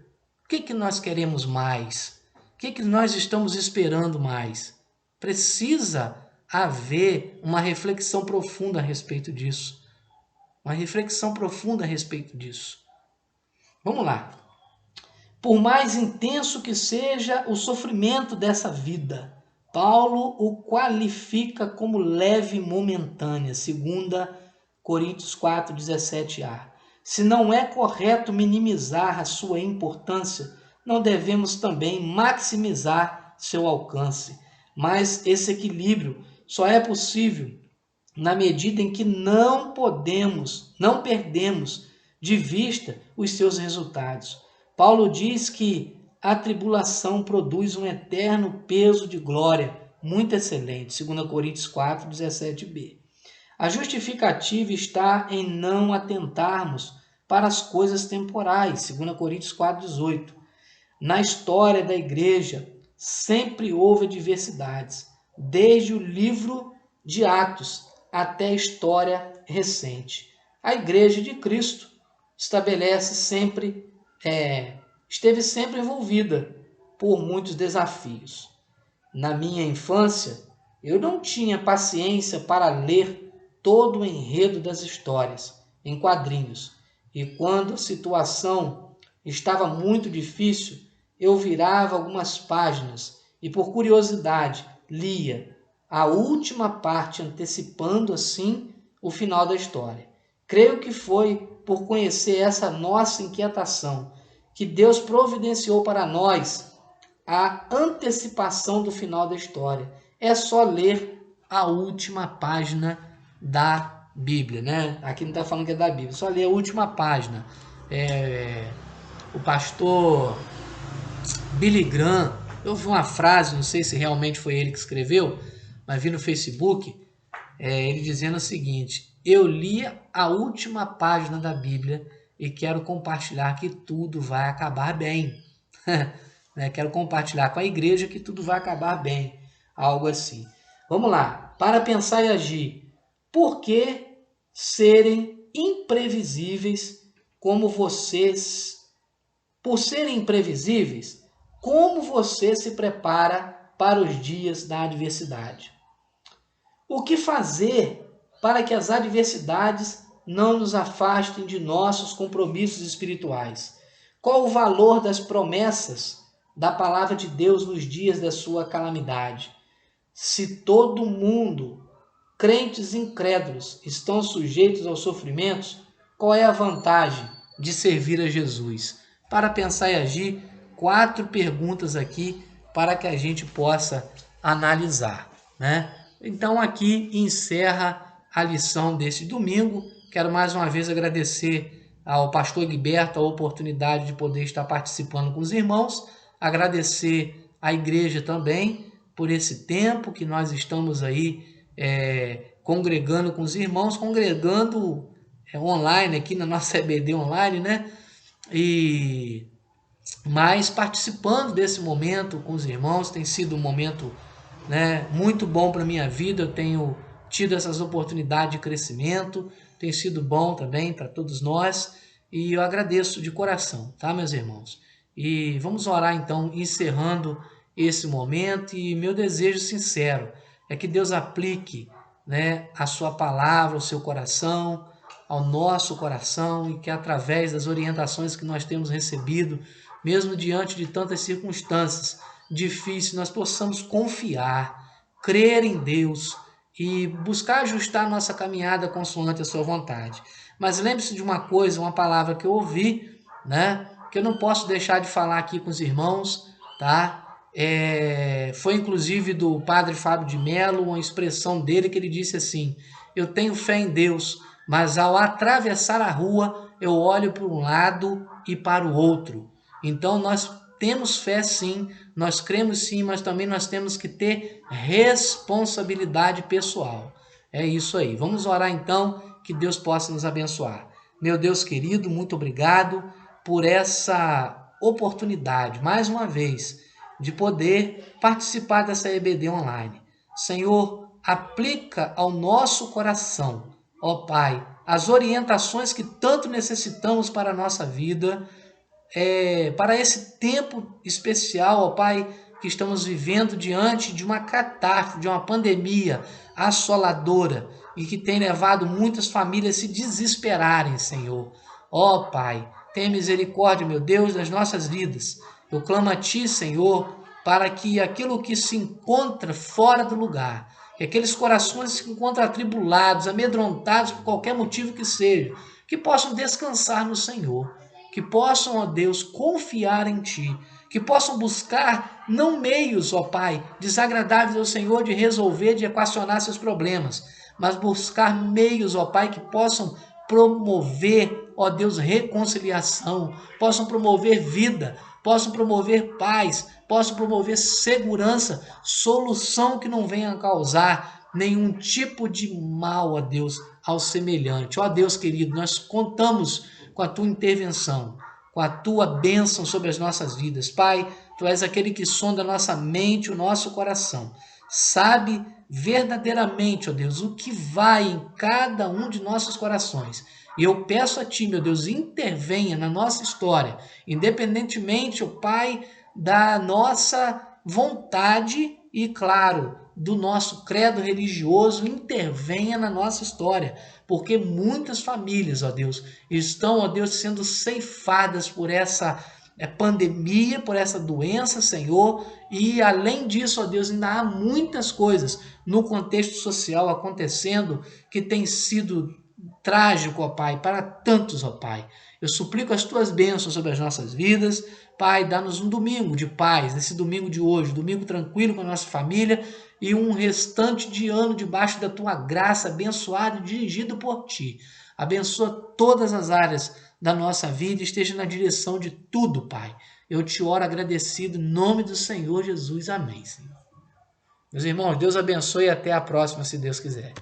O que nós queremos mais? O que nós estamos esperando mais? Precisa haver uma reflexão profunda a respeito disso. Uma reflexão profunda a respeito disso. Vamos lá. Por mais intenso que seja o sofrimento dessa vida, Paulo o qualifica como leve e momentânea, 2 Coríntios 4:17a. Se não é correto minimizar a sua importância, não devemos também maximizar seu alcance. Mas esse equilíbrio só é possível na medida em que não perdemos de vista os seus resultados. Paulo diz que a tribulação produz um eterno peso de glória muito excelente. 2 Coríntios 4, 17b. A justificativa está em não atentarmos para as coisas temporais. 2 Coríntios 4, 18. Na história da igreja, sempre houve adversidades, desde o livro de Atos até a história recente. A igreja de Cristo esteve sempre envolvida por muitos desafios. Na minha infância, eu não tinha paciência para ler todo o enredo das histórias em quadrinhos, e quando a situação estava muito difícil, eu virava algumas páginas e, por curiosidade, lia a última parte, antecipando assim o final da história. Creio que foi por conhecer essa nossa inquietação que Deus providenciou para nós a antecipação do final da história. É só ler a última página da Bíblia, né? Aqui não está falando que é da Bíblia, só ler a última página. O pastor Billy Graham, eu vi uma frase, não sei se realmente foi ele que escreveu, mas vi no Facebook, ele dizendo o seguinte: eu li a última página da Bíblia e quero compartilhar que tudo vai acabar bem. Quero compartilhar com a igreja que tudo vai acabar bem. Algo assim. Vamos lá. Para pensar e agir. Por que serem imprevisíveis como vocês? Por serem imprevisíveis, como você se prepara para os dias da adversidade? O que fazer para que as adversidades não nos afastem de nossos compromissos espirituais? Qual o valor das promessas da palavra de Deus nos dias da sua calamidade? Se todo mundo, crentes e incrédulos, estão sujeitos aos sofrimentos, qual é a vantagem de servir a Jesus? Para pensar e agir, 4 perguntas aqui para que a gente possa analisar, né? Então aqui encerra a lição desse domingo. Quero mais uma vez agradecer ao pastor Guiberto a oportunidade de poder estar participando com os irmãos, agradecer à igreja também por esse tempo que nós estamos aí congregando com os irmãos, congregando online aqui na nossa EBD online, né? Mas participando desse momento com os irmãos, tem sido um momento, né, muito bom para a minha vida. Eu tenho tido essas oportunidades de crescimento, tem sido bom também para todos nós, e eu agradeço de coração, tá, meus irmãos? E vamos orar então, encerrando esse momento, e meu desejo sincero é que Deus aplique, né, a sua palavra ao seu coração, ao nosso coração, e que através das orientações que nós temos recebido, mesmo diante de tantas circunstâncias difíceis, nós possamos confiar, crer em Deus e buscar ajustar nossa caminhada consoante a sua vontade. Mas lembre-se de uma coisa, uma palavra que eu ouvi, né, que eu não posso deixar de falar aqui com os irmãos, tá? Foi inclusive do padre Fábio de Mello, uma expressão dele que ele disse assim: eu tenho fé em Deus, mas ao atravessar a rua eu olho para um lado e para o outro. Então nós temos fé sim, nós cremos sim, mas também nós temos que ter responsabilidade pessoal. É isso aí. Vamos orar então, que Deus possa nos abençoar. Meu Deus querido, muito obrigado por essa oportunidade, mais uma vez, de poder participar dessa EBD online. Senhor, aplica ao nosso coração, ó Pai, as orientações que tanto necessitamos para a nossa vida, para esse tempo especial, ó Pai, que estamos vivendo diante de uma catástrofe, de uma pandemia assoladora e que tem levado muitas famílias a se desesperarem, Senhor. Ó Pai, tenha misericórdia, meu Deus, das nossas vidas. Eu clamo a Ti, Senhor, para que aquilo que se encontra fora do lugar, que aqueles corações que se encontram atribulados, amedrontados por qualquer motivo que seja, que possam descansar no Senhor, que possam, ó Deus, confiar em Ti, que possam buscar não meios, ó Pai, desagradáveis ao Senhor de resolver, de equacionar seus problemas, mas buscar meios, ó Pai, que possam promover, ó Deus, reconciliação, possam promover vida, possam promover paz, possam promover segurança, solução que não venha causar nenhum tipo de mal, ó Deus, ao semelhante. Ó Deus querido, nós contamos com a tua intervenção, com a tua bênção sobre as nossas vidas. Pai, tu és aquele que sonda a nossa mente, o nosso coração. Sabe verdadeiramente, ó Deus, o que vai em cada um de nossos corações. E eu peço a ti, meu Deus, intervenha na nossa história, independentemente, ó Pai, da nossa vontade e, claro, do nosso credo religioso, intervenha na nossa história, porque muitas famílias, ó Deus, estão, ó Deus, sendo ceifadas por essa pandemia, por essa doença, Senhor, e além disso, ó Deus, ainda há muitas coisas no contexto social acontecendo que tem sido trágico, ó Pai, para tantos, ó Pai. Eu suplico as tuas bênçãos sobre as nossas vidas. Pai, dá-nos um domingo de paz, nesse domingo de hoje, domingo tranquilo com a nossa família e um restante de ano debaixo da tua graça, abençoado e dirigido por ti. Abençoa todas as áreas da nossa vida e esteja na direção de tudo, Pai. Eu te oro agradecido em nome do Senhor Jesus. Amém, Senhor. Meus irmãos, Deus abençoe e até a próxima, se Deus quiser.